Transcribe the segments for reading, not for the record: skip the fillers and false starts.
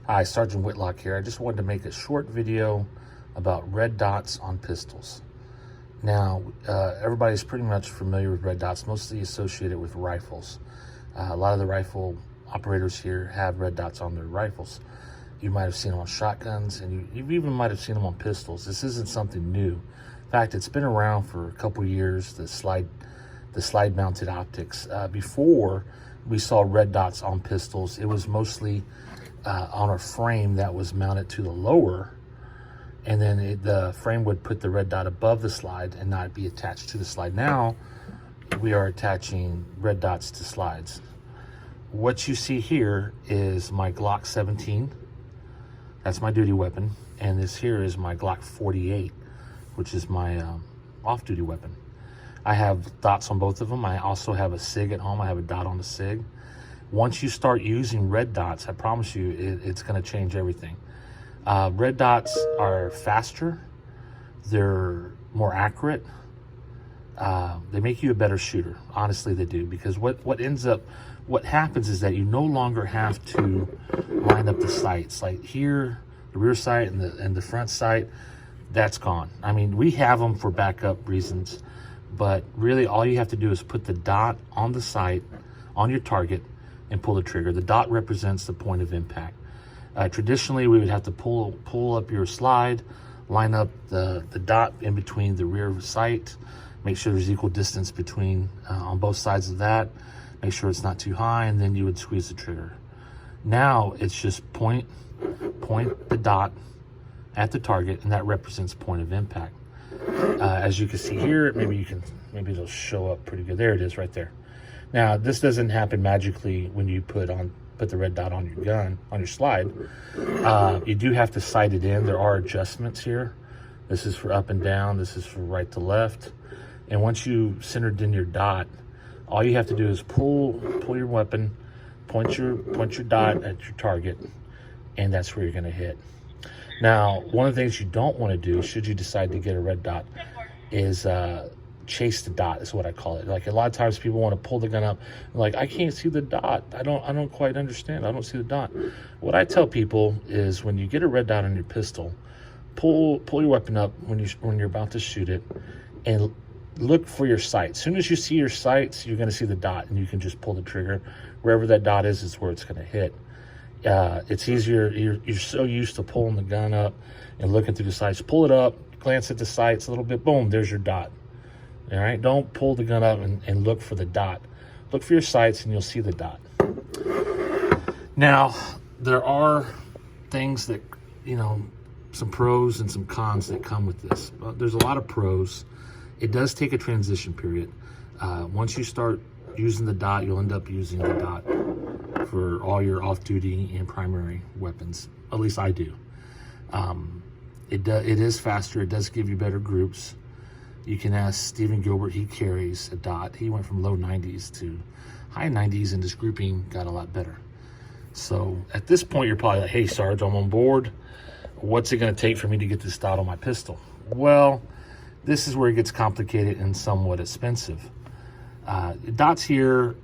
Hi, Sergeant Whitlock here. I just wanted to make a short video about red dots on pistols. Now, everybody's pretty much familiar with red dots, mostly associated with rifles. A lot of the rifle operators here have red dots on their rifles. You might have seen them on shotguns, and you even might have seen them on pistols. This isn't something new. In fact, it's been around for a couple years, the slide mounted optics. Before we saw red dots on pistols, it was mostly on a frame that was mounted to the lower, and then the frame would put the red dot above the slide and not be attached to the slide. Now we are attaching red dots to slides. What you see here is my Glock 17. That's my duty weapon. And this here is my Glock 48, which is my off-duty weapon. I have dots on both of them. I also have a SIG at home. I have a dot on the SIG. Once you start using red dots, I promise you, it's going to change everything. Red dots are faster. They're more accurate. They make you a better shooter. Honestly, they do. Because what happens is that you no longer have to line up the sights. Like here, the rear sight and the front sight, that's gone. I mean, we have them for backup reasons, but really all you have to do is put the dot on the sight, on your target, and pull the trigger. The dot represents the point of impact. Traditionally, we would have to pull up your slide, line up the dot in between the rear sight, make sure there's equal distance between on both sides of that, make sure it's not too high, and then you would squeeze the trigger. Now it's just point the dot at the target, and that represents point of impact. As you can see here, maybe it'll show up pretty good. There it is right there. Now, this doesn't happen magically when you put the red dot on your gun, on your slide. You do have to sight it in. There are adjustments here. This is for up and down. This is for right to left. And once you centered in your dot, all you have to do is pull your weapon, point your dot at your target, and that's where you're going to hit. Now, one of the things you don't want to do, should you decide to get a red dot, is chase the dot, is what I call it. Like a lot of times people want to pull the gun up, like, I can't see the dot. I don't quite understand. I don't see the dot. What I tell people is when you get a red dot on your pistol, pull your weapon up when you're about to shoot it, and look for your sights. As soon as you see your sights, you're going to see the dot, and you can just pull the trigger. Wherever that dot is where it's going to hit. It's easier. You're so used to pulling the gun up and looking through the sights. Pull it up, glance at the sights a little bit, boom, there's your dot. All right, don't pull the gun up and look for the dot. Look for your sights and you'll see the dot. Now, there are things that, some pros and some cons that come with this. There's a lot of pros. It does take a transition period. Once you start using the dot, you'll end up using the dot for all your off-duty and primary weapons. At least I do. It is faster. It does give you better groups. You can ask Stephen Gilbert. He carries a dot. He went from low 90s to high 90s, and his grouping got a lot better. So at this point, you're probably like, hey, Sarge, I'm on board. What's it going to take for me to get this dot on my pistol? Well, this is where it gets complicated and somewhat expensive. Dots here,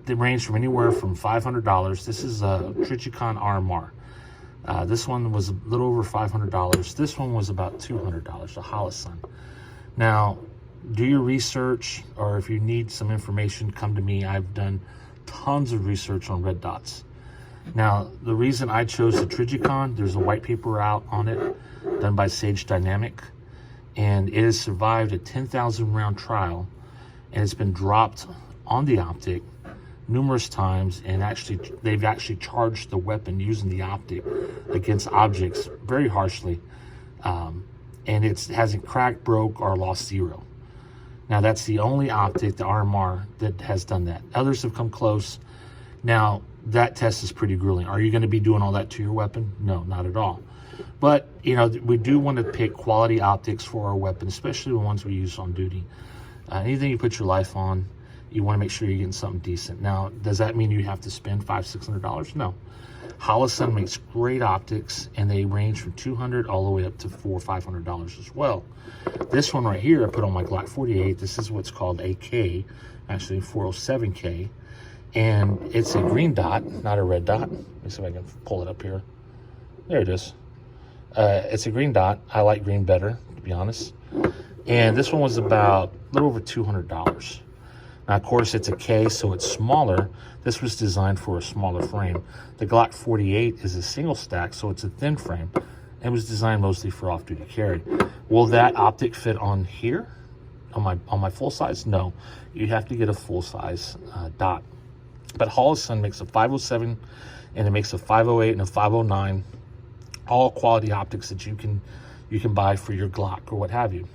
they range from anywhere from $500. This is a Trijicon RMR. This one was a little over $500. This one was about $200, a Holosun. Now, do your research, or if you need some information, come to me. I've done tons of research on red dots. Now, the reason I chose the Trijicon, there's a white paper out on it done by Sage Dynamic, and it has survived a 10,000 round trial, and it's been dropped on the optic numerous times, and they've actually charged the weapon using the optic against objects very harshly. And it hasn't cracked, broke, or lost zero. Now, that's the only optic, the RMR, that has done that. Others have come close. Now, that test is pretty grueling. Are you going to be doing all that to your weapon? No, not at all. But, we do want to pick quality optics for our weapon, especially the ones we use on duty. Anything you put your life on, you want to make sure you're getting something decent. Now, does that mean you have to spend $500-600? No. Holosun makes great optics, and they range from $200 all the way up to $400 or $500 as well. This one right here, I put on my Glock 48. This is what's called a K, actually 407K, and it's a green dot, not a red dot. Let me see if I can pull it up here. There it is. It's a green dot. I like green better, to be honest. And this one was about a little over $200. Now, of course, it's a K, so it's smaller. This was designed for a smaller frame. The Glock 48 is a single stack, so it's a thin frame. It was designed mostly for off-duty carry. Will that optic fit on here, on my full size? No, you have to get a full size dot. But Holosun makes a 507, and it makes a 508 and a 509, all quality optics that you can buy for your Glock or what have you.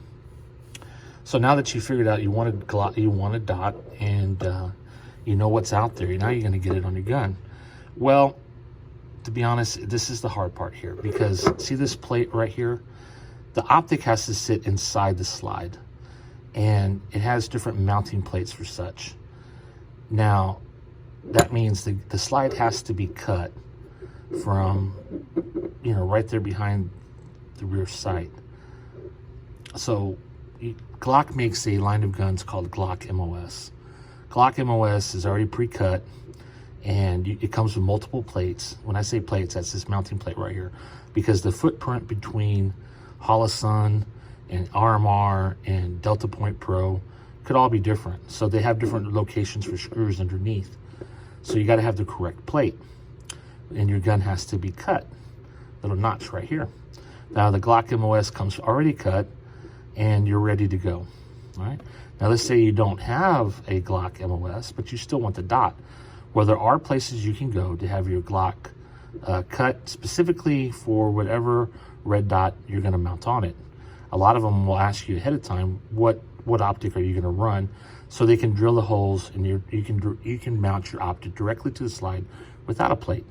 So now that you figured out you want a dot, and you know what's out there, now you're going to get it on your gun. Well, to be honest, this is the hard part here, because see this plate right here? The optic has to sit inside the slide, and it has different mounting plates for such. Now, that means the slide has to be cut from, right there behind the rear sight. So Glock makes a line of guns called Glock MOS. Glock MOS is already pre-cut, and it comes with multiple plates. When I say plates, that's this mounting plate right here, because the footprint between Holosun and RMR and Delta Point Pro could all be different. So they have different locations for screws underneath. So you got to have the correct plate, and your gun has to be cut. Little notch right here. Now the Glock MOS comes already cut, and you're ready to go. All right. Now let's say you don't have a Glock MOS, but you still want the dot. Well, there are places you can go to have your Glock cut specifically for whatever red dot you're going to mount on it. A lot of them will ask you ahead of time, what optic are you going to run, so they can drill the holes, and you can mount your optic directly to the slide without a plate.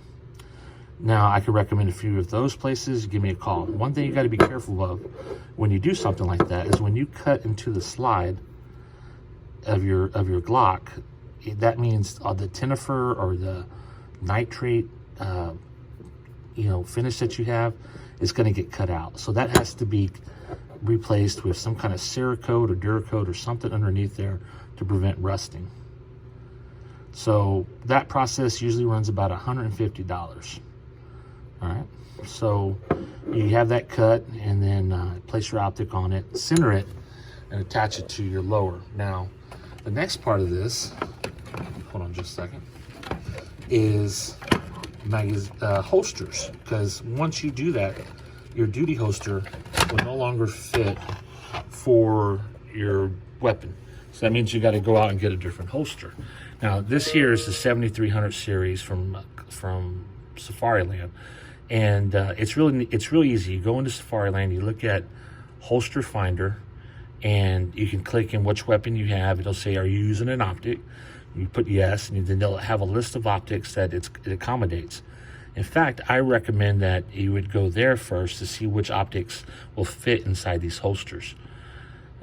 Now, I could recommend a few of those places. Give me a call. One thing you got to be careful of when you do something like that is when you cut into the slide of your Glock, that means the tinifer or the nitrate finish that you have is going to get cut out. So that has to be replaced with some kind of Cerakote or Duracoat or something underneath there to prevent rusting. So that process usually runs about $150. All right, so you have that cut, and then place your optic on it, center it, and attach it to your lower. Now, the next part of this, hold on just a second, is holsters, because once you do that, your duty holster will no longer fit for your weapon. So that means you got to go out and get a different holster. Now, this here is the 7300 series from Safariland. And it's really easy. You go into Safariland, you look at holster finder, and you can click in which weapon you have. It'll say, are you using an optic? You put yes, and then they'll have a list of optics that it accommodates. In fact, I recommend that you would go there first to see which optics will fit inside these holsters.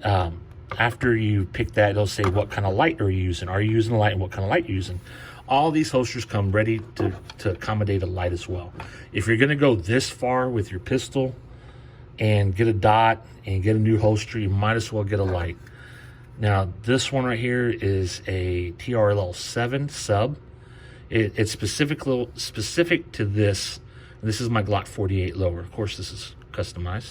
After you pick that, it'll say, what kind of light are you using? Are you using a light, and what kind of light are you using? All these holsters come ready to accommodate a light as well. If you're gonna go this far with your pistol and get a dot and get a new holster, you might as well get a light. Now, this one right here is a TRL 7 sub. It's specific to this. This is my Glock 48 lower. Of course, this is customized.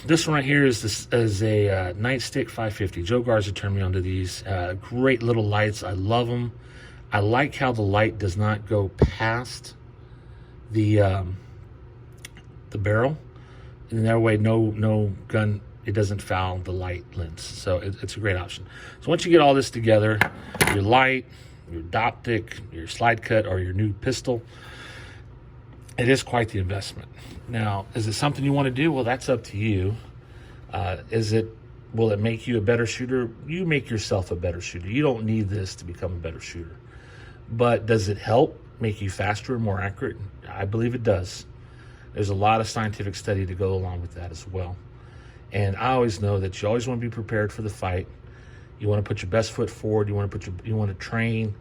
This one right here is a Nightstick 550. Joe Garza turned me onto these. Great little lights. I love them. I like how the light does not go past the barrel. And that way, no gun, it doesn't foul the light lens. So it's a great option. So once you get all this together, your light, your optic, your slide cut, or your new pistol, it is quite the investment. Now, is it something you want to do? Well, that's up to you. Will it make you a better shooter? You make yourself a better shooter. You don't need this to become a better shooter. But does it help make you faster and more accurate? I believe it does. There's a lot of scientific study to go along with that as well. And I always know that you always want to be prepared for the fight. You want to put your best foot forward. You want to train.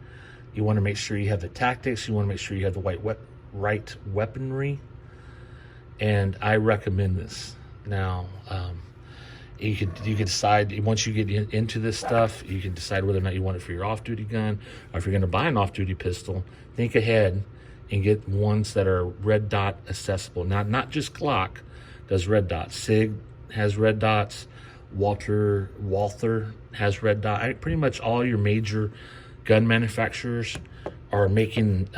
You want to make sure you have the tactics. You want to make sure you have the right weaponry. And I recommend this. Now, you can decide, once you get into this stuff, you can decide whether or not you want it for your off-duty gun, or if you're going to buy an off-duty pistol, think ahead and get ones that are red dot accessible. Now, not just Glock does red dots. SIG has red dots. Walther has red dot. Pretty much all your major gun manufacturers are making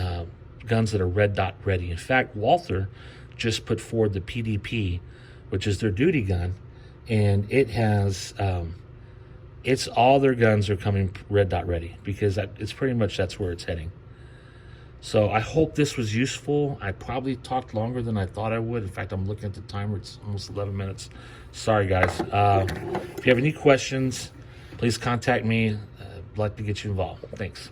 guns that are red dot ready. In fact, Walther just put forward the PDP, which is their duty gun, and it has it's all their guns are coming red dot ready, because it's pretty much that's where it's heading. So I hope this was useful. I probably talked longer than I thought I would. In fact, I'm looking at the timer. It's almost 11 minutes. Sorry, guys. If you have any questions, please contact me. I'd like to get you involved. Thanks.